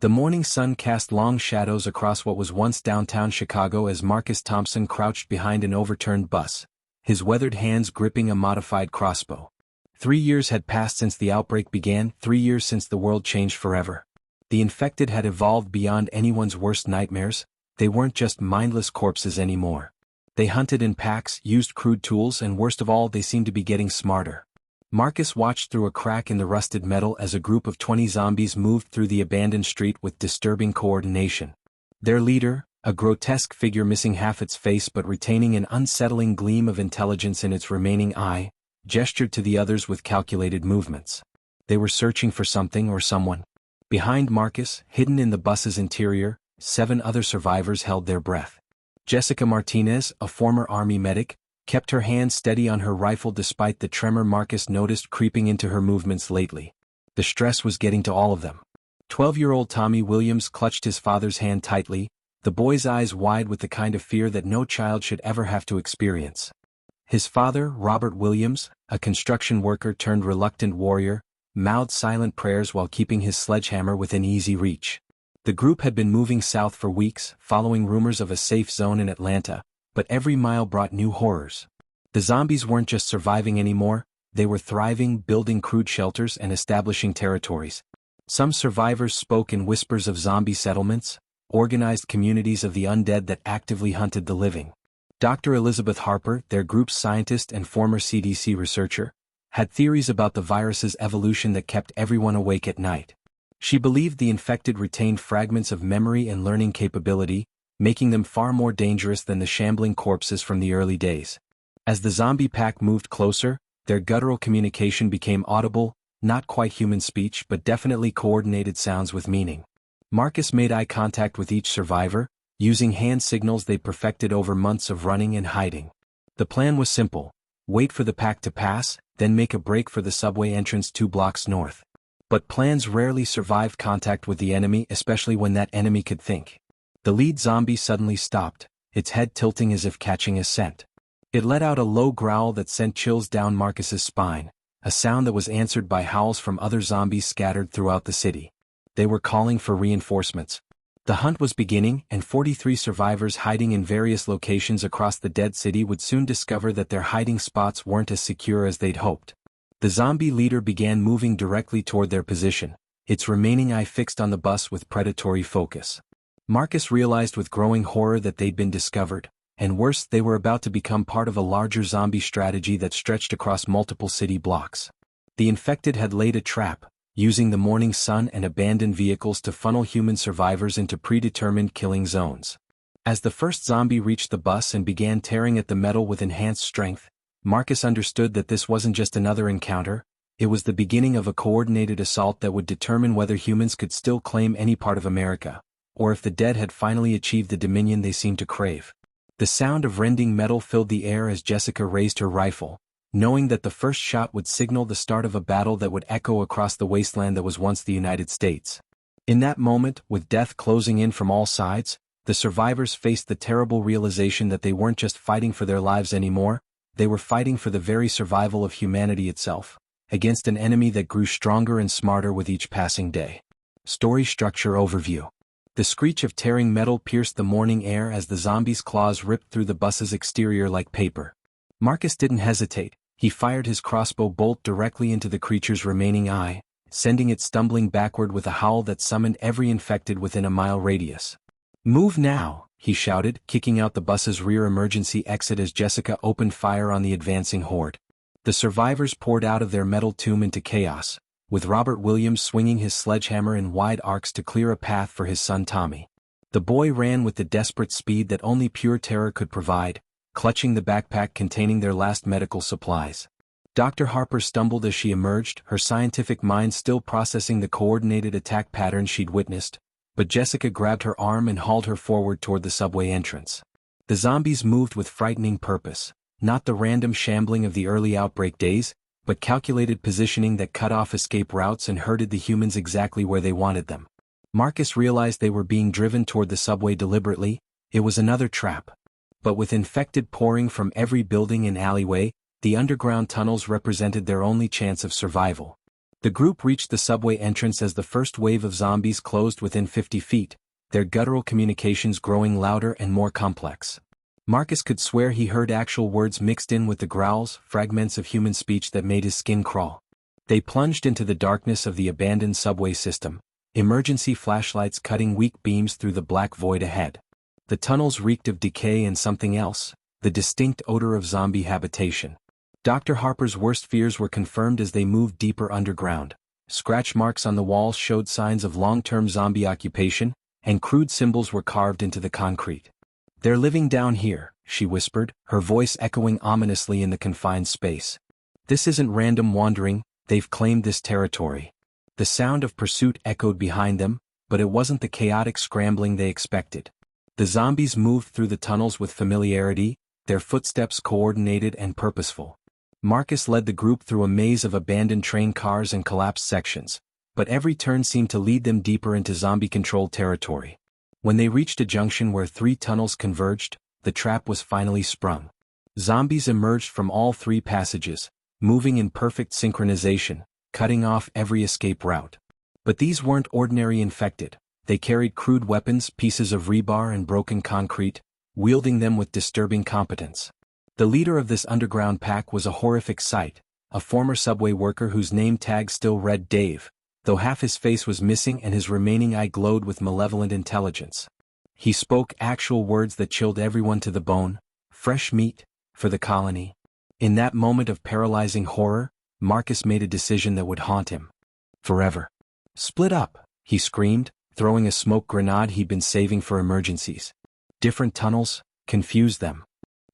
The morning sun cast long shadows across what was once downtown Chicago as Marcus Thompson crouched behind an overturned bus, his weathered hands gripping a modified crossbow. 3 years had passed since the outbreak began, 3 years since the world changed forever. The infected had evolved beyond anyone's worst nightmares. They weren't just mindless corpses anymore. They hunted in packs, used crude tools, and worst of all, they seemed to be getting smarter. Marcus watched through a crack in the rusted metal as a group of 20 zombies moved through the abandoned street with disturbing coordination. Their leader, a grotesque figure missing half its face but retaining an unsettling gleam of intelligence in its remaining eye, gestured to the others with calculated movements. They were searching for something or someone. Behind Marcus, hidden in the bus's interior, 7 other survivors held their breath. Jessica Martinez, a former Army medic, kept her hand steady on her rifle despite the tremor Marcus noticed creeping into her movements lately. The stress was getting to all of them. 12-year-old Tommy Williams clutched his father's hand tightly, the boy's eyes wide with the kind of fear that no child should ever have to experience. His father, Robert Williams, a construction worker turned reluctant warrior, mouthed silent prayers while keeping his sledgehammer within easy reach. The group had been moving south for weeks, following rumors of a safe zone in Atlanta, but every mile brought new horrors. The zombies weren't just surviving anymore, they were thriving, building crude shelters and establishing territories. Some survivors spoke in whispers of zombie settlements, organized communities of the undead that actively hunted the living. Dr. Elizabeth Harper, their group's scientist and former CDC researcher, had theories about the virus's evolution that kept everyone awake at night. She believed the infected retained fragments of memory and learning capability, making them far more dangerous than the shambling corpses from the early days. As the zombie pack moved closer, their guttural communication became audible, not quite human speech but definitely coordinated sounds with meaning. Marcus made eye contact with each survivor, using hand signals they perfected over months of running and hiding. The plan was simple: wait for the pack to pass, then make a break for the subway entrance 2 blocks north. But plans rarely survived contact with the enemy, especially when that enemy could think. The lead zombie suddenly stopped, its head tilting as if catching a scent. It let out a low growl that sent chills down Marcus's spine, a sound that was answered by howls from other zombies scattered throughout the city. They were calling for reinforcements. The hunt was beginning, and 43 survivors hiding in various locations across the dead city would soon discover that their hiding spots weren't as secure as they'd hoped. The zombie leader began moving directly toward their position, its remaining eye fixed on the bus with predatory focus. Marcus realized with growing horror that they'd been discovered, and worse, they were about to become part of a larger zombie strategy that stretched across multiple city blocks. The infected had laid a trap, using the morning sun and abandoned vehicles to funnel human survivors into predetermined killing zones. As the first zombie reached the bus and began tearing at the metal with enhanced strength, Marcus understood that this wasn't just another encounter, it was the beginning of a coordinated assault that would determine whether humans could still claim any part of America, or if the dead had finally achieved the dominion they seemed to crave. The sound of rending metal filled the air as Jessica raised her rifle, knowing that the first shot would signal the start of a battle that would echo across the wasteland that was once the United States. In that moment, with death closing in from all sides, the survivors faced the terrible realization that they weren't just fighting for their lives anymore, they were fighting for the very survival of humanity itself, against an enemy that grew stronger and smarter with each passing day. Story structure overview. The screech of tearing metal pierced the morning air as the zombies' claws ripped through the bus's exterior like paper. Marcus didn't hesitate. He fired his crossbow bolt directly into the creature's remaining eye, sending it stumbling backward with a howl that summoned every infected within a mile radius. "Move now," he shouted, kicking out the bus's rear emergency exit as Jessica opened fire on the advancing horde. The survivors poured out of their metal tomb into chaos, with Robert Williams swinging his sledgehammer in wide arcs to clear a path for his son Tommy. The boy ran with the desperate speed that only pure terror could provide, clutching the backpack containing their last medical supplies. Dr. Harper stumbled as she emerged, her scientific mind still processing the coordinated attack pattern she'd witnessed, but Jessica grabbed her arm and hauled her forward toward the subway entrance. The zombies moved with frightening purpose, not the random shambling of the early outbreak days, but calculated positioning that cut off escape routes and herded the humans exactly where they wanted them. Marcus realized they were being driven toward the subway deliberately. It was another trap. But with infected pouring from every building and alleyway, the underground tunnels represented their only chance of survival. The group reached the subway entrance as the first wave of zombies closed within 50 feet, their guttural communications growing louder and more complex. Marcus could swear he heard actual words mixed in with the growls, fragments of human speech that made his skin crawl. They plunged into the darkness of the abandoned subway system, emergency flashlights cutting weak beams through the black void ahead. The tunnels reeked of decay and something else, the distinct odor of zombie habitation. Dr. Harper's worst fears were confirmed as they moved deeper underground. Scratch marks on the walls showed signs of long-term zombie occupation, and crude symbols were carved into the concrete. "They're living down here," she whispered, her voice echoing ominously in the confined space. "This isn't random wandering, they've claimed this territory." The sound of pursuit echoed behind them, but it wasn't the chaotic scrambling they expected. The zombies moved through the tunnels with familiarity, their footsteps coordinated and purposeful. Marcus led the group through a maze of abandoned train cars and collapsed sections, but every turn seemed to lead them deeper into zombie-controlled territory. When they reached a junction where 3 tunnels converged, the trap was finally sprung. Zombies emerged from all 3 passages, moving in perfect synchronization, cutting off every escape route. But these weren't ordinary infected. They carried crude weapons, pieces of rebar and broken concrete, wielding them with disturbing competence. The leader of this underground pack was a horrific sight, a former subway worker whose name tag still read Dave, though half his face was missing and his remaining eye glowed with malevolent intelligence. He spoke actual words that chilled everyone to the bone: fresh meat, for the colony. In that moment of paralyzing horror, Marcus made a decision that would haunt him forever. "Split up," he screamed, throwing a smoke grenade he'd been saving for emergencies. Different tunnels, confuse them.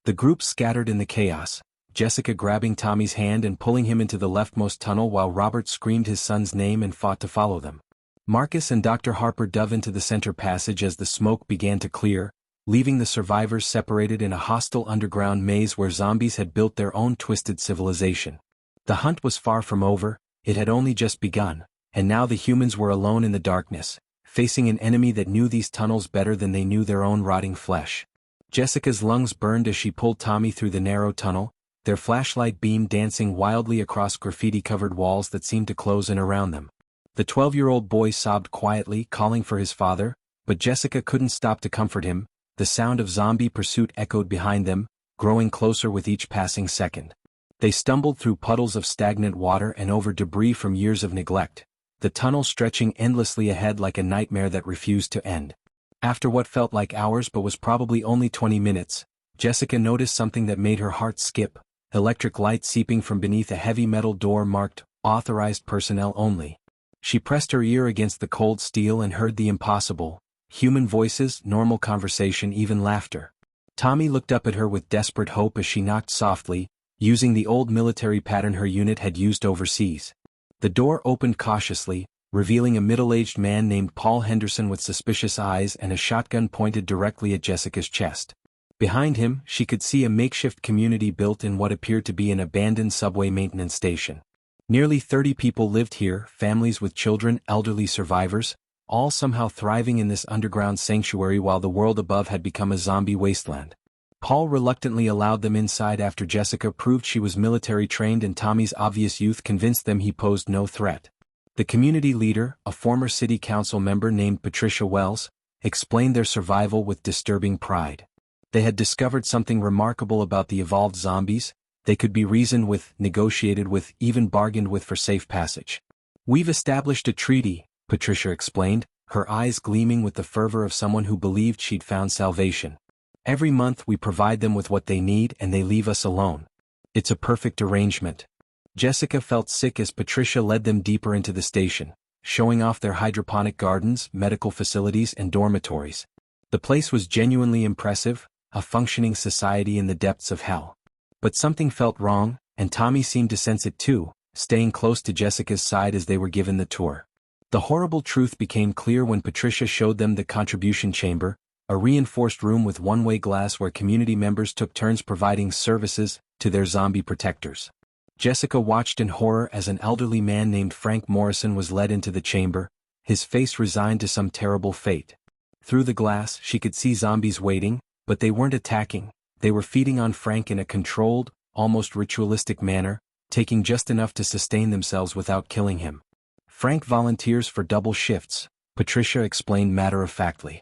The group scattered in the chaos, Jessica grabbing Tommy's hand and pulling him into the leftmost tunnel while Robert screamed his son's name and fought to follow them. Marcus and Dr. Harper dove into the center passage as the smoke began to clear, leaving the survivors separated in a hostile underground maze where zombies had built their own twisted civilization. The hunt was far from over, it had only just begun, and now the humans were alone in the darkness, facing an enemy that knew these tunnels better than they knew their own rotting flesh. Jessica's lungs burned as she pulled Tommy through the narrow tunnel, their flashlight beam dancing wildly across graffiti-covered walls that seemed to close in around them. The 12-year-old boy sobbed quietly, calling for his father, but Jessica couldn't stop to comfort him. The sound of zombie pursuit echoed behind them, growing closer with each passing second. They stumbled through puddles of stagnant water and over debris from years of neglect, the tunnel stretching endlessly ahead like a nightmare that refused to end. After what felt like hours but was probably only 20 minutes, Jessica noticed something that made her heart skip: electric light seeping from beneath a heavy metal door marked, "Authorized personnel only." She pressed her ear against the cold steel and heard the impossible: human voices, normal conversation, even laughter. Tommy looked up at her with desperate hope as she knocked softly, using the old military pattern her unit had used overseas. The door opened cautiously, revealing a middle-aged man named Paul Henderson with suspicious eyes and a shotgun pointed directly at Jessica's chest. Behind him, she could see a makeshift community built in what appeared to be an abandoned subway maintenance station. Nearly 30 people lived here, families with children, elderly survivors, all somehow thriving in this underground sanctuary while the world above had become a zombie wasteland. Paul reluctantly allowed them inside after Jessica proved she was military trained and Tommy's obvious youth convinced them he posed no threat. The community leader, a former city council member named Patricia Wells, explained their survival with disturbing pride. They had discovered something remarkable about the evolved zombies: they could be reasoned with, negotiated with, even bargained with for safe passage. "We've established a treaty," Patricia explained, her eyes gleaming with the fervor of someone who believed she'd found salvation. "Every month we provide them with what they need and they leave us alone. It's a perfect arrangement." Jessica felt sick as Patricia led them deeper into the station, showing off their hydroponic gardens, medical facilities and dormitories. The place was genuinely impressive, a functioning society in the depths of hell. But something felt wrong, and Tommy seemed to sense it too, staying close to Jessica's side as they were given the tour. The horrible truth became clear when Patricia showed them the contribution chamber, a reinforced room with one-way glass where community members took turns providing services to their zombie protectors. Jessica watched in horror as an elderly man named Frank Morrison was led into the chamber, his face resigned to some terrible fate. Through the glass, she could see zombies waiting, but they weren't attacking, they were feeding on Frank in a controlled, almost ritualistic manner, taking just enough to sustain themselves without killing him. Frank volunteers for double shifts, Patricia explained matter-of-factly.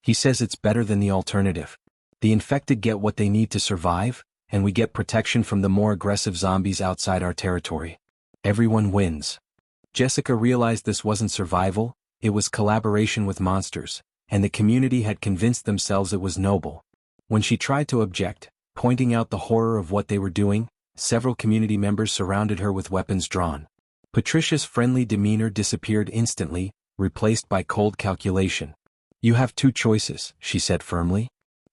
He says it's better than the alternative. The infected get what they need to survive, and we get protection from the more aggressive zombies outside our territory. Everyone wins. Jessica realized this wasn't survival, it was collaboration with monsters, and the community had convinced themselves it was noble. When she tried to object, pointing out the horror of what they were doing, several community members surrounded her with weapons drawn. Patricia's friendly demeanor disappeared instantly, replaced by cold calculation. "You have two choices," she said firmly.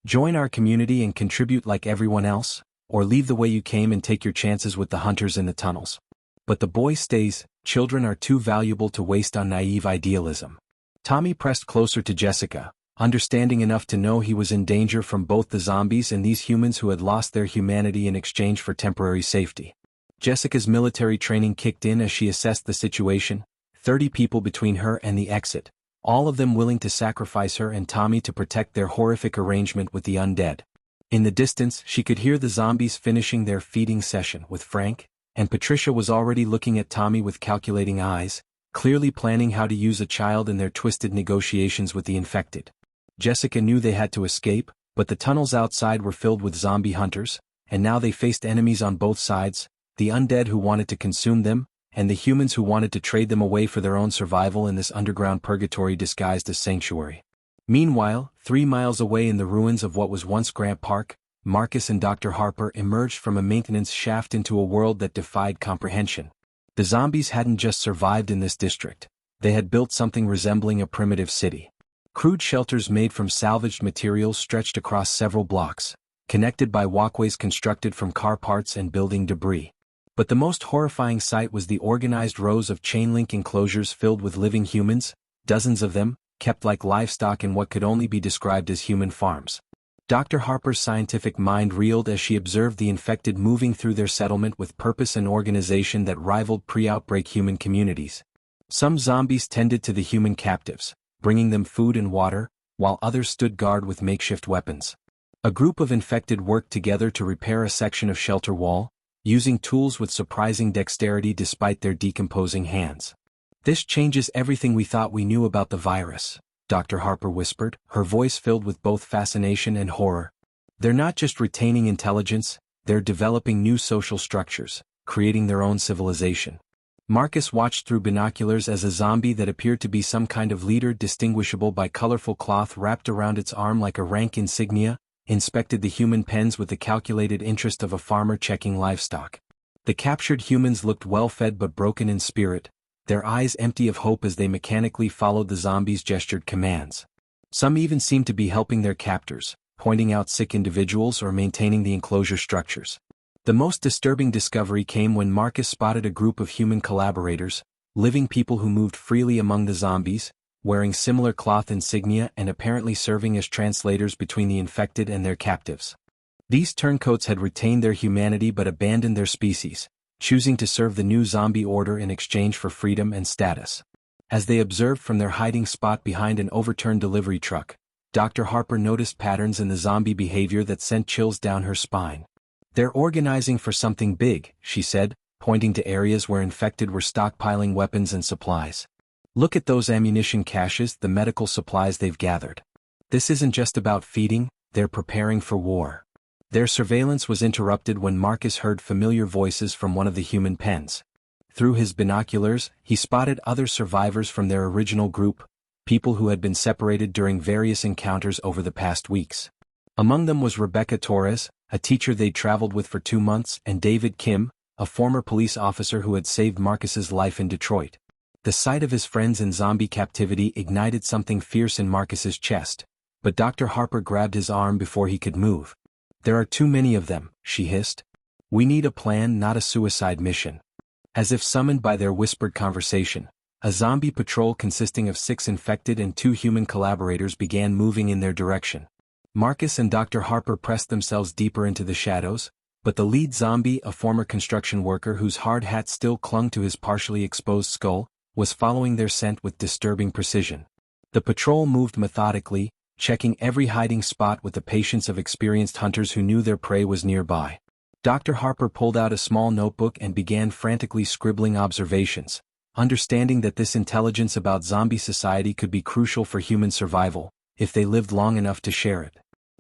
"Join our community and contribute like everyone else, or leave the way you came and take your chances with the hunters in the tunnels. But the boy stays, children are too valuable to waste on naive idealism." Tommy pressed closer to Jessica, understanding enough to know he was in danger from both the zombies and these humans who had lost their humanity in exchange for temporary safety. Jessica's military training kicked in as she assessed the situation, 30 people between her and the exit, all of them willing to sacrifice her and Tommy to protect their horrific arrangement with the undead. In the distance, she could hear the zombies finishing their feeding session with Frank, and Patricia was already looking at Tommy with calculating eyes, clearly planning how to use a child in their twisted negotiations with the infected. Jessica knew they had to escape, but the tunnels outside were filled with zombie hunters, and now they faced enemies on both sides, the undead who wanted to consume them, and the humans who wanted to trade them away for their own survival in this underground purgatory disguised as sanctuary. Meanwhile, 3 miles away in the ruins of what was once Grant Park, Marcus and Dr. Harper emerged from a maintenance shaft into a world that defied comprehension. The zombies hadn't just survived in this district, they had built something resembling a primitive city. Crude shelters made from salvaged materials stretched across several blocks, connected by walkways constructed from car parts and building debris. But the most horrifying sight was the organized rows of chain-link enclosures filled with living humans, dozens of them, kept like livestock in what could only be described as human farms. Dr. Harper's scientific mind reeled as she observed the infected moving through their settlement with purpose and organization that rivaled pre-outbreak human communities. Some zombies tended to the human captives, bringing them food and water, while others stood guard with makeshift weapons. A group of infected worked together to repair a section of shelter wall, using tools with surprising dexterity despite their decomposing hands. "This changes everything we thought we knew about the virus," Dr. Harper whispered, her voice filled with both fascination and horror. "They're not just retaining intelligence, they're developing new social structures, creating their own civilization." Marcus watched through binoculars as a zombie that appeared to be some kind of leader distinguishable by colorful cloth wrapped around its arm like a rank insignia, inspected the human pens with the calculated interest of a farmer checking livestock. The captured humans looked well-fed but broken in spirit, their eyes empty of hope as they mechanically followed the zombies' gestured commands. Some even seemed to be helping their captors, pointing out sick individuals or maintaining the enclosure structures. The most disturbing discovery came when Marcus spotted a group of human collaborators, living people who moved freely among the zombies, wearing similar cloth insignia and apparently serving as translators between the infected and their captives. These turncoats had retained their humanity but abandoned their species, choosing to serve the new zombie order in exchange for freedom and status. As they observed from their hiding spot behind an overturned delivery truck, Dr. Harper noticed patterns in the zombie behavior that sent chills down her spine. "They're organizing for something big," she said, pointing to areas where infected were stockpiling weapons and supplies. "Look at those ammunition caches, the medical supplies they've gathered. This isn't just about feeding, they're preparing for war." Their surveillance was interrupted when Marcus heard familiar voices from one of the human pens. Through his binoculars, he spotted other survivors from their original group, people who had been separated during various encounters over the past weeks. Among them was Rebecca Torres, a teacher they'd traveled with for 2 months, and David Kim, a former police officer who had saved Marcus's life in Detroit. The sight of his friends in zombie captivity ignited something fierce in Marcus's chest, but Dr. Harper grabbed his arm before he could move. "There are too many of them," she hissed. "We need a plan, not a suicide mission." As if summoned by their whispered conversation, a zombie patrol consisting of 6 infected and 2 human collaborators began moving in their direction. Marcus and Dr. Harper pressed themselves deeper into the shadows, but the lead zombie, a former construction worker whose hard hat still clung to his partially exposed skull, was following their scent with disturbing precision. The patrol moved methodically, checking every hiding spot with the patience of experienced hunters who knew their prey was nearby. Dr. Harper pulled out a small notebook and began frantically scribbling observations, understanding that this intelligence about zombie society could be crucial for human survival, if they lived long enough to share it.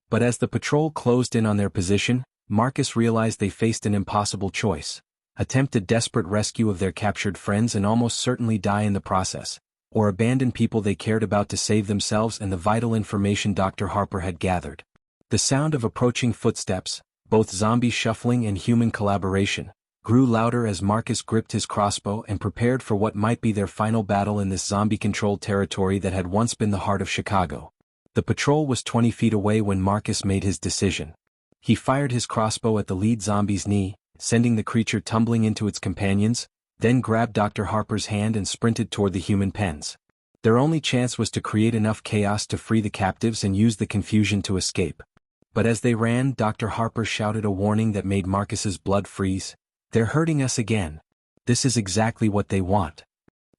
But as the patrol closed in on their position, Marcus realized they faced an impossible choice: attempt a desperate rescue of their captured friends and almost certainly die in the process, or abandon people they cared about to save themselves and the vital information Dr. Harper had gathered. The sound of approaching footsteps, both zombie shuffling and human collaboration, grew louder as Marcus gripped his crossbow and prepared for what might be their final battle in this zombie-controlled territory that had once been the heart of Chicago. The patrol was 20 feet away when Marcus made his decision. He fired his crossbow at the lead zombie's knee, sending the creature tumbling into its companions, then grabbed Dr. Harper's hand and sprinted toward the human pens. Their only chance was to create enough chaos to free the captives and use the confusion to escape. But as they ran, Dr. Harper shouted a warning that made Marcus's blood freeze. "They're hurting us again. This is exactly what they want."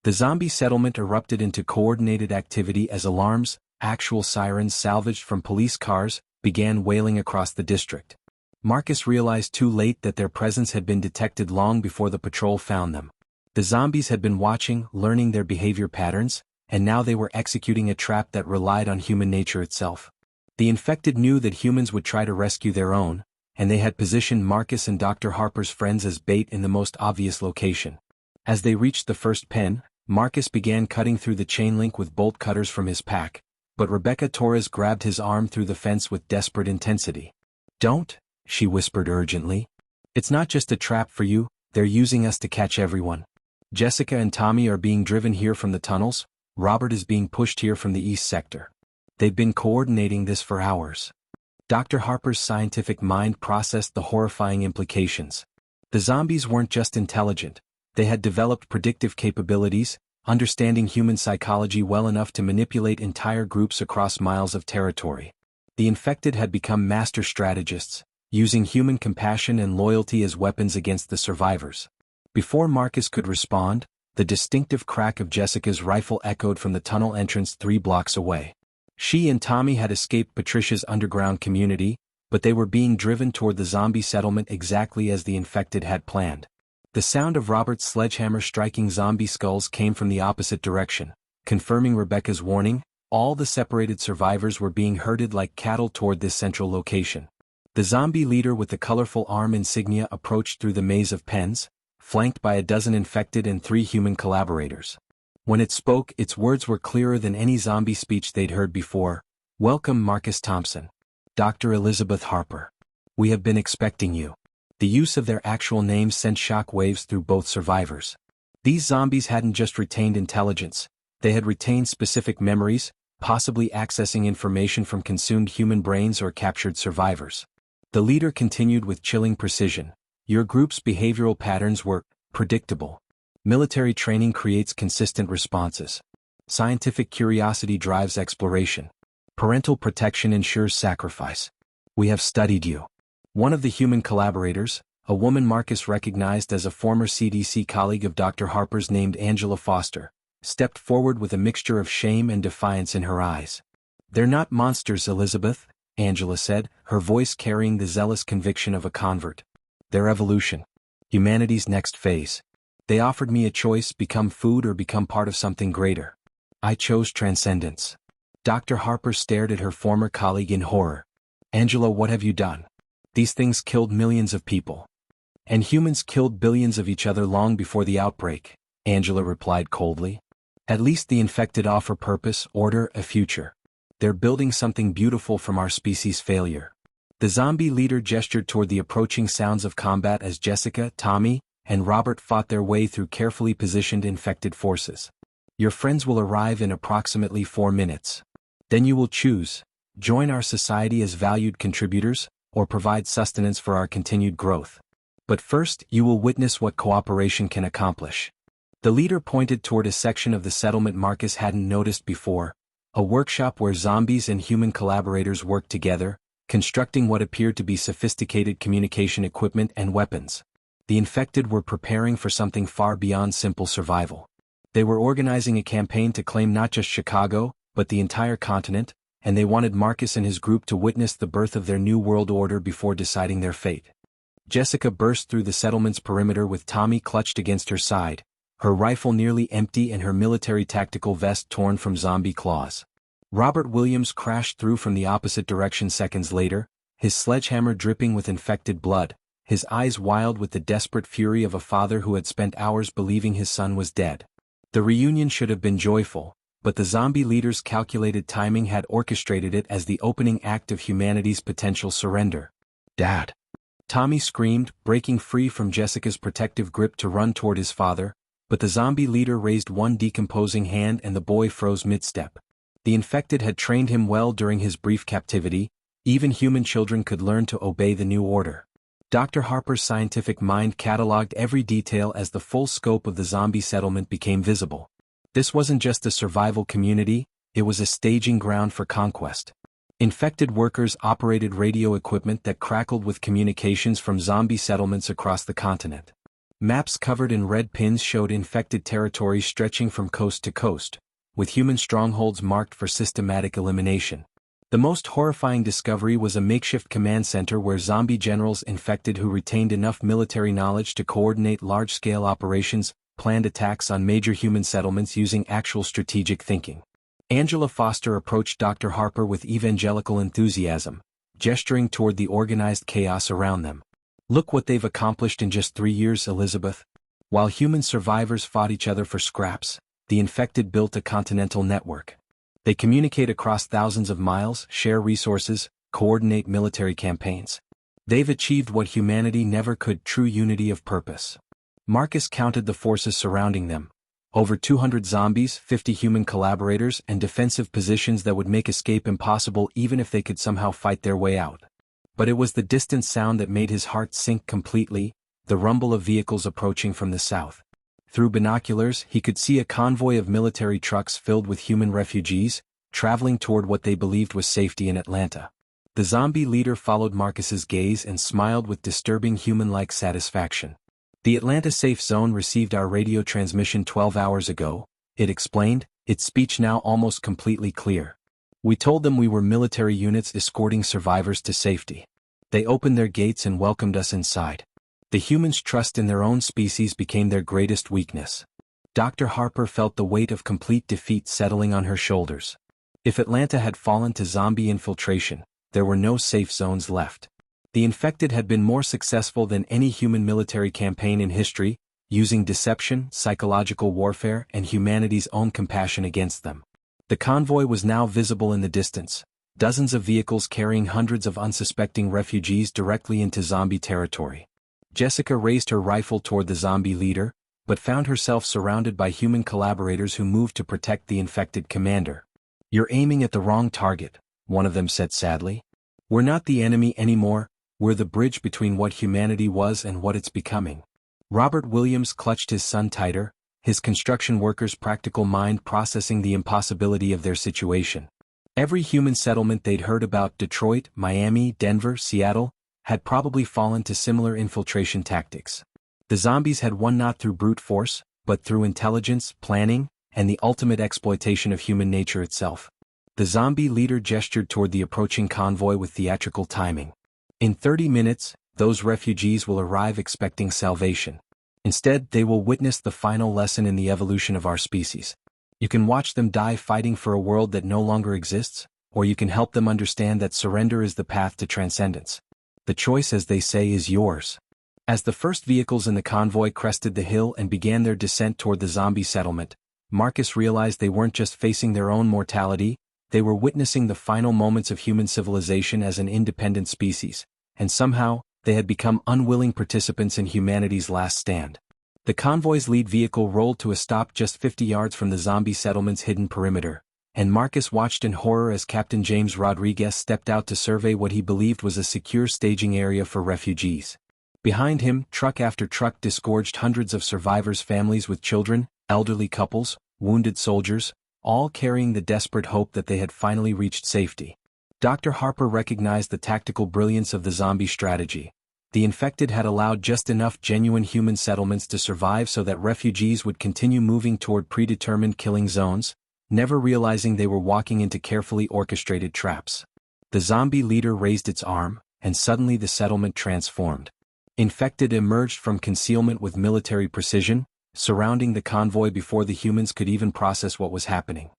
The zombie settlement erupted into coordinated activity as alarms, actual sirens salvaged from police cars, began wailing across the district. Marcus realized too late that their presence had been detected long before the patrol found them. The zombies had been watching, learning their behavior patterns, and now they were executing a trap that relied on human nature itself. The infected knew that humans would try to rescue their own, and they had positioned Marcus and Dr. Harper's friends as bait in the most obvious location. As they reached the first pen, Marcus began cutting through the chain link with bolt cutters from his pack, but Rebecca Torres grabbed his arm through the fence with desperate intensity. "Don't," she whispered urgently. "It's not just a trap for you, they're using us to catch everyone. Jessica and Tommy are being driven here from the tunnels, Robert is being pushed here from the east sector. They've been coordinating this for hours." Dr. Harper's scientific mind processed the horrifying implications. The zombies weren't just intelligent, they had developed predictive capabilities, understanding human psychology well enough to manipulate entire groups across miles of territory. The infected had become master strategists, using human compassion and loyalty as weapons against the survivors. Before Marcus could respond, the distinctive crack of Jessica's rifle echoed from the tunnel entrance 3 blocks away. She and Tommy had escaped Patricia's underground community, but they were being driven toward the zombie settlement exactly as the infected had planned. The sound of Robert's sledgehammer striking zombie skulls came from the opposite direction, confirming Rebecca's warning: all the separated survivors were being herded like cattle toward this central location. The zombie leader with the colorful arm insignia approached through the maze of pens, flanked by a dozen infected and 3 human collaborators. When it spoke, its words were clearer than any zombie speech they'd heard before. "Welcome, Marcus Thompson. Dr. Elizabeth Harper. We have been expecting you." The use of their actual names sent shock waves through both survivors. These zombies hadn't just retained intelligence, they had retained specific memories, possibly accessing information from consumed human brains or captured survivors. The leader continued with chilling precision: "Your group's behavioral patterns were predictable. Military training creates consistent responses. Scientific curiosity drives exploration. Parental protection ensures sacrifice. We have studied you." One of the human collaborators, a woman Marcus recognized as a former CDC colleague of Dr. Harper's named Angela Foster, stepped forward with a mixture of shame and defiance in her eyes. "They're not monsters, Elizabeth," Angela said, her voice carrying the zealous conviction of a convert. "They're evolution. Humanity's next phase. They offered me a choice: become food or become part of something greater. I chose transcendence." Dr. Harper stared at her former colleague in horror. "Angela, what have you done? These things killed millions of people. And humans killed billions of each other long before the outbreak," Angela replied coldly. "At least the infected offer purpose, order, a future. They're building something beautiful from our species' failure." The zombie leader gestured toward the approaching sounds of combat as Jessica, Tommy, and Robert fought their way through carefully positioned infected forces. "Your friends will arrive in approximately 4 minutes. Then you will choose: join our society as valued contributors, or provide sustenance for our continued growth. But first, you will witness what cooperation can accomplish." The leader pointed toward a section of the settlement Marcus hadn't noticed before, a workshop where zombies and human collaborators worked together, constructing what appeared to be sophisticated communication equipment and weapons. The infected were preparing for something far beyond simple survival. They were organizing a campaign to claim not just Chicago, but the entire continent, and they wanted Marcus and his group to witness the birth of their new world order before deciding their fate. Jessica burst through the settlement's perimeter with Tommy clutched against her side, her rifle nearly empty and her military tactical vest torn from zombie claws. Robert Williams crashed through from the opposite direction seconds later, his sledgehammer dripping with infected blood, his eyes wild with the desperate fury of a father who had spent hours believing his son was dead. The reunion should have been joyful, but the zombie leader's calculated timing had orchestrated it as the opening act of humanity's potential surrender. "Dad!" Tommy screamed, breaking free from Jessica's protective grip to run toward his father, but the zombie leader raised one decomposing hand and the boy froze mid-step. The infected had trained him well during his brief captivity, even human children could learn to obey the new order. Dr. Harper's scientific mind cataloged every detail as the full scope of the zombie settlement became visible. This wasn't just a survival community, it was a staging ground for conquest. Infected workers operated radio equipment that crackled with communications from zombie settlements across the continent. Maps covered in red pins showed infected territories stretching from coast to coast, with human strongholds marked for systematic elimination. The most horrifying discovery was a makeshift command center where zombie generals infected who retained enough military knowledge to coordinate large-scale operations, planned attacks on major human settlements using actual strategic thinking. Angela Foster approached Dr. Harper with evangelical enthusiasm, gesturing toward the organized chaos around them. "Look what they've accomplished in just 3 years, Elizabeth." While human survivors fought each other for scraps, the infected built a continental network. They communicate across thousands of miles, share resources, coordinate military campaigns. They've achieved what humanity never could: true unity of purpose. Marcus counted the forces surrounding them. Over 200 zombies, 50 human collaborators, and defensive positions that would make escape impossible even if they could somehow fight their way out. But it was the distant sound that made his heart sink completely, the rumble of vehicles approaching from the south. Through binoculars, he could see a convoy of military trucks filled with human refugees, traveling toward what they believed was safety in Atlanta. The zombie leader followed Marcus's gaze and smiled with disturbing human-like satisfaction. "The Atlanta safe zone received our radio transmission 12 hours ago," it explained, its speech now almost completely clear. "We told them we were military units escorting survivors to safety. They opened their gates and welcomed us inside." The humans' trust in their own species became their greatest weakness. Dr. Harper felt the weight of complete defeat settling on her shoulders. If Atlanta had fallen to zombie infiltration, there were no safe zones left. The infected had been more successful than any human military campaign in history, using deception, psychological warfare, and humanity's own compassion against them. The convoy was now visible in the distance, dozens of vehicles carrying hundreds of unsuspecting refugees directly into zombie territory. Jessica raised her rifle toward the zombie leader, but found herself surrounded by human collaborators who moved to protect the infected commander. "You're aiming at the wrong target," one of them said sadly. "We're not the enemy anymore, we're the bridge between what humanity was and what it's becoming." Robert Williams clutched his son tighter, his construction worker's practical mind processing the impossibility of their situation. Every human settlement they'd heard about, Detroit, Miami, Denver, Seattle, had probably fallen to similar infiltration tactics. The zombies had won not through brute force, but through intelligence, planning, and the ultimate exploitation of human nature itself. The zombie leader gestured toward the approaching convoy with theatrical timing. "In 30 minutes, those refugees will arrive expecting salvation. Instead, they will witness the final lesson in the evolution of our species. You can watch them die fighting for a world that no longer exists, or you can help them understand that surrender is the path to transcendence. The choice, as they say, is yours." As the first vehicles in the convoy crested the hill and began their descent toward the zombie settlement, Marcus realized they weren't just facing their own mortality, they were witnessing the final moments of human civilization as an independent species, and somehow, they had become unwilling participants in humanity's last stand. The convoy's lead vehicle rolled to a stop just 50 yards from the zombie settlement's hidden perimeter, and Marcus watched in horror as Captain James Rodriguez stepped out to survey what he believed was a secure staging area for refugees. Behind him, truck after truck disgorged hundreds of survivors' families with children, elderly couples, wounded soldiers, all carrying the desperate hope that they had finally reached safety. Dr. Harper recognized the tactical brilliance of the zombie strategy. The infected had allowed just enough genuine human settlements to survive so that refugees would continue moving toward predetermined killing zones, never realizing they were walking into carefully orchestrated traps. The zombie leader raised its arm, and suddenly the settlement transformed. Infected emerged from concealment with military precision, surrounding the convoy before the humans could even process what was happening.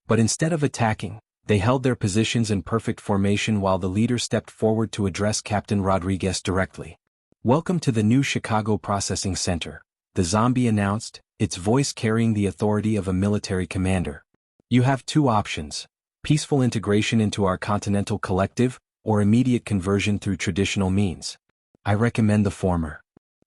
But instead of attacking, they held their positions in perfect formation while the leader stepped forward to address Captain Rodriguez directly. "Welcome to the new Chicago Processing Center," the zombie announced, its voice carrying the authority of a military commander. "You have two options: peaceful integration into our continental collective, or immediate conversion through traditional means. I recommend the former."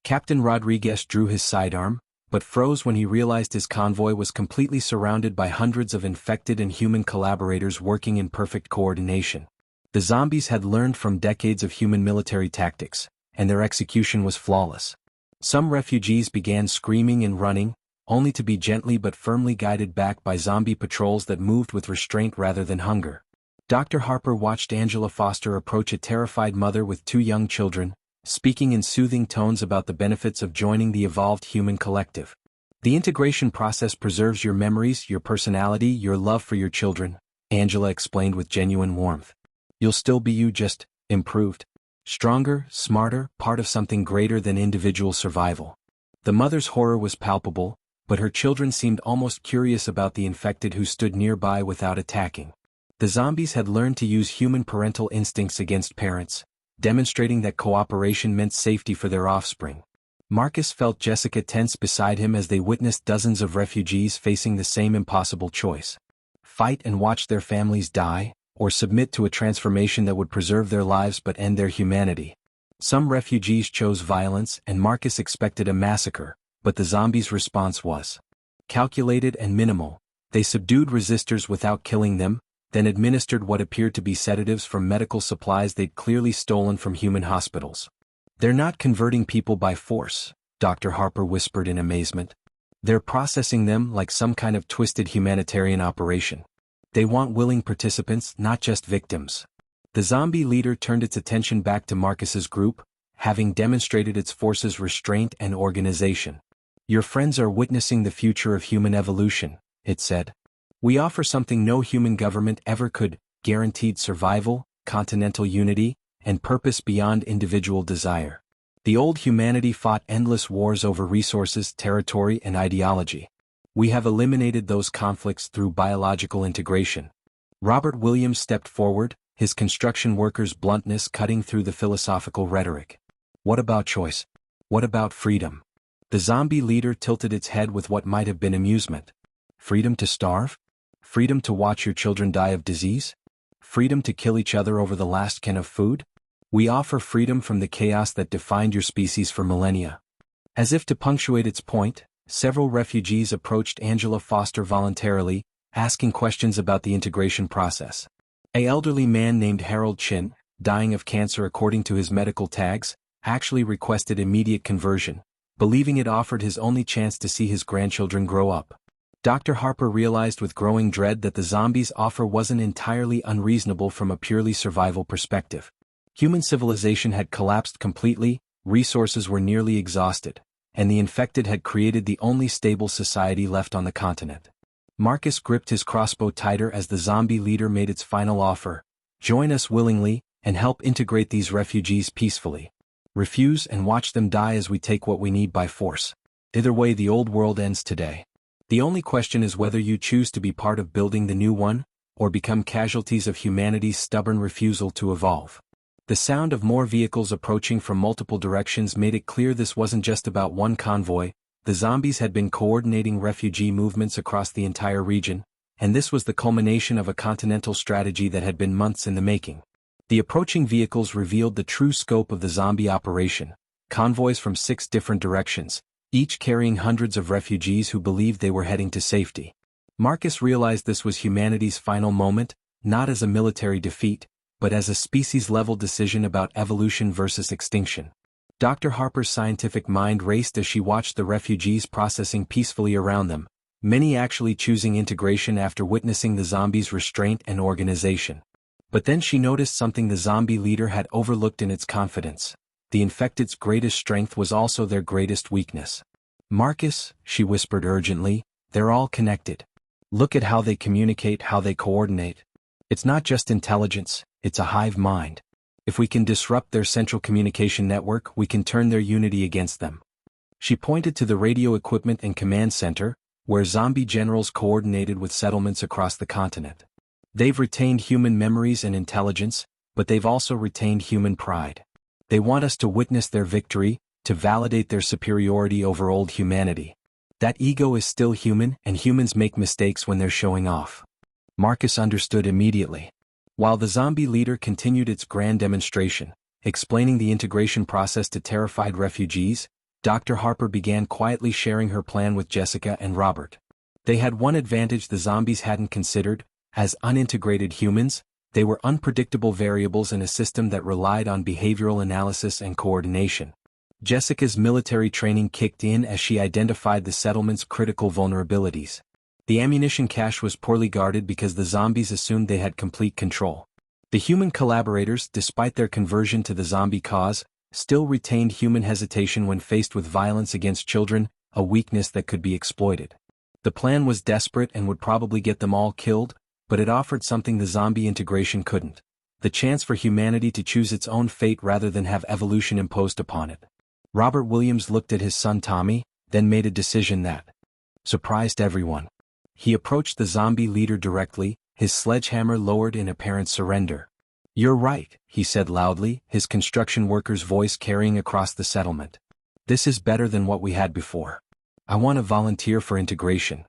Captain Rodriguez drew his sidearm, but froze when he realized his convoy was completely surrounded by hundreds of infected and human collaborators working in perfect coordination. The zombies had learned from decades of human military tactics, and their execution was flawless. Some refugees began screaming and running, only to be gently but firmly guided back by zombie patrols that moved with restraint rather than hunger. Dr. Harper watched Angela Foster approach a terrified mother with two young children, speaking in soothing tones about the benefits of joining the evolved human collective. "The integration process preserves your memories, your personality, your love for your children," Angela explained with genuine warmth. "You'll still be you, just improved. Stronger, smarter, part of something greater than individual survival." The mother's horror was palpable, but her children seemed almost curious about the infected who stood nearby without attacking. The zombies had learned to use human parental instincts against parents, demonstrating that cooperation meant safety for their offspring. Marcus felt Jessica tense beside him as they witnessed dozens of refugees facing the same impossible choice: fight and watch their families die, or submit to a transformation that would preserve their lives but end their humanity. Some refugees chose violence, and Marcus expected a massacre, but the zombies' response was calculated and minimal. They subdued resistors without killing them, then administered what appeared to be sedatives from medical supplies they'd clearly stolen from human hospitals. "They're not converting people by force," Dr. Harper whispered in amazement. "They're processing them like some kind of twisted humanitarian operation. They want willing participants, not just victims." The zombie leader turned its attention back to Marcus's group, having demonstrated its force's restraint and organization. "Your friends are witnessing the future of human evolution," it said. "We offer something no human government ever could: guaranteed survival, continental unity, and purpose beyond individual desire. The old humanity fought endless wars over resources, territory, and ideology. We have eliminated those conflicts through biological integration." Robert Williams stepped forward, his construction worker's bluntness cutting through the philosophical rhetoric. "What about choice? What about freedom?" The zombie leader tilted its head with what might have been amusement. "Freedom to starve? Freedom to watch your children die of disease? Freedom to kill each other over the last can of food? We offer freedom from the chaos that defined your species for millennia." As if to punctuate its point, several refugees approached Angela Foster voluntarily, asking questions about the integration process. An elderly man named Harold Chin, dying of cancer according to his medical tags, actually requested immediate conversion, believing it offered his only chance to see his grandchildren grow up. Dr. Harper realized with growing dread that the zombies' offer wasn't entirely unreasonable from a purely survival perspective. Human civilization had collapsed completely, resources were nearly exhausted, and the infected had created the only stable society left on the continent. Marcus gripped his crossbow tighter as the zombie leader made its final offer: "Join us willingly, and help integrate these refugees peacefully. Refuse and watch them die as we take what we need by force. Either way, the old world ends today. The only question is whether you choose to be part of building the new one, or become casualties of humanity's stubborn refusal to evolve." The sound of more vehicles approaching from multiple directions made it clear this wasn't just about one convoy. The zombies had been coordinating refugee movements across the entire region, and this was the culmination of a continental strategy that had been months in the making. The approaching vehicles revealed the true scope of the zombie operation: convoys from 6 different directions, each carrying hundreds of refugees who believed they were heading to safety. Marcus realized this was humanity's final moment, not as a military defeat, but as a species-level decision about evolution versus extinction. Dr. Harper's scientific mind raced as she watched the refugees processing peacefully around them, many actually choosing integration after witnessing the zombies' restraint and organization. But then she noticed something the zombie leader had overlooked in its confidence: the infected's greatest strength was also their greatest weakness. "Marcus," she whispered urgently, "they're all connected. Look at how they communicate, how they coordinate. It's not just intelligence, it's a hive mind. If we can disrupt their central communication network, we can turn their unity against them. She pointed to the radio equipment and command center, where zombie generals coordinated with settlements across the continent. They've retained human memories and intelligence, but they've also retained human pride. They want us to witness their victory, to validate their superiority over old humanity. That ego is still human, and humans make mistakes when they're showing off. Marcus understood immediately. While the zombie leader continued its grand demonstration, explaining the integration process to terrified refugees, Dr. Harper began quietly sharing her plan with Jessica and Robert. They had one advantage the zombies hadn't considered: as unintegrated humans, they were unpredictable variables in a system that relied on behavioral analysis and coordination. Jessica's military training kicked in as she identified the settlement's critical vulnerabilities. The ammunition cache was poorly guarded because the zombies assumed they had complete control. The human collaborators, despite their conversion to the zombie cause, still retained human hesitation when faced with violence against children, a weakness that could be exploited. The plan was desperate and would probably get them all killed, but it offered something the zombie integration couldn't: the chance for humanity to choose its own fate rather than have evolution imposed upon it. Robert Williams looked at his son Tommy, then made a decision that surprised everyone. He approached the zombie leader directly, his sledgehammer lowered in apparent surrender. "You're right," he said loudly, his construction worker's voice carrying across the settlement. "This is better than what we had before. I want to volunteer for integration."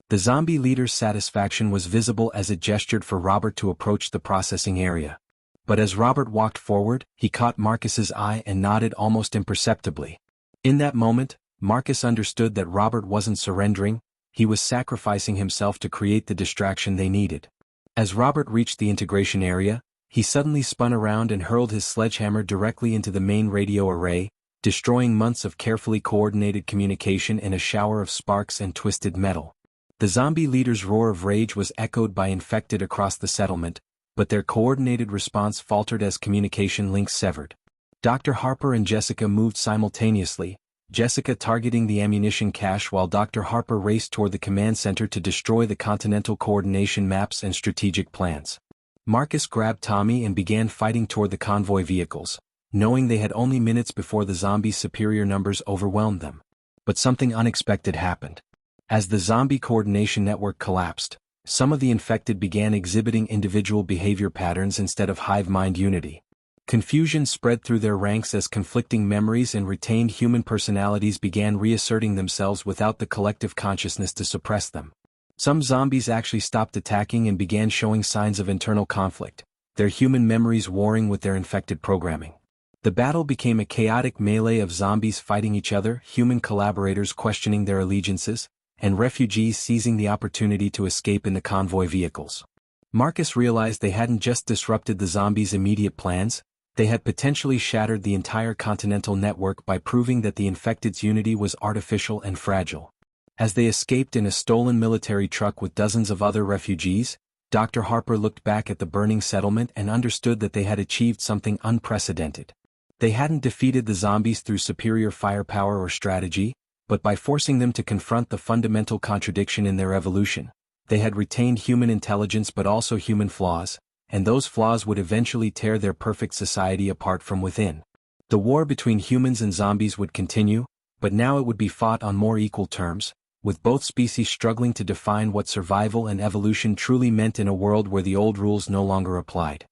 The zombie leader's satisfaction was visible as it gestured for Robert to approach the processing area. But as Robert walked forward, he caught Marcus's eye and nodded almost imperceptibly. In that moment, Marcus understood that Robert wasn't surrendering, he was sacrificing himself to create the distraction they needed. As Robert reached the integration area, he suddenly spun around and hurled his sledgehammer directly into the main radio array, destroying months of carefully coordinated communication in a shower of sparks and twisted metal. The zombie leader's roar of rage was echoed by infected across the settlement, but their coordinated response faltered as communication links severed. Dr. Harper and Jessica moved simultaneously, Jessica targeting the ammunition cache while Dr. Harper raced toward the command center to destroy the continental coordination maps and strategic plans. Marcus grabbed Tommy and began fighting toward the convoy vehicles, knowing they had only minutes before the zombies' superior numbers overwhelmed them. But something unexpected happened. As the zombie coordination network collapsed, some of the infected began exhibiting individual behavior patterns instead of hive mind unity. Confusion spread through their ranks as conflicting memories and retained human personalities began reasserting themselves without the collective consciousness to suppress them. Some zombies actually stopped attacking and began showing signs of internal conflict, their human memories warring with their infected programming. The battle became a chaotic melee of zombies fighting each other, human collaborators questioning their allegiances, and refugees seizing the opportunity to escape in the convoy vehicles. Marcus realized they hadn't just disrupted the zombies' immediate plans, they had potentially shattered the entire continental network by proving that the infected's unity was artificial and fragile. As they escaped in a stolen military truck with dozens of other refugees, Dr. Harper looked back at the burning settlement and understood that they had achieved something unprecedented. They hadn't defeated the zombies through superior firepower or strategy, but by forcing them to confront the fundamental contradiction in their evolution. They had retained human intelligence but also human flaws, and those flaws would eventually tear their perfect society apart from within. The war between humans and zombies would continue, but now it would be fought on more equal terms, with both species struggling to define what survival and evolution truly meant in a world where the old rules no longer applied.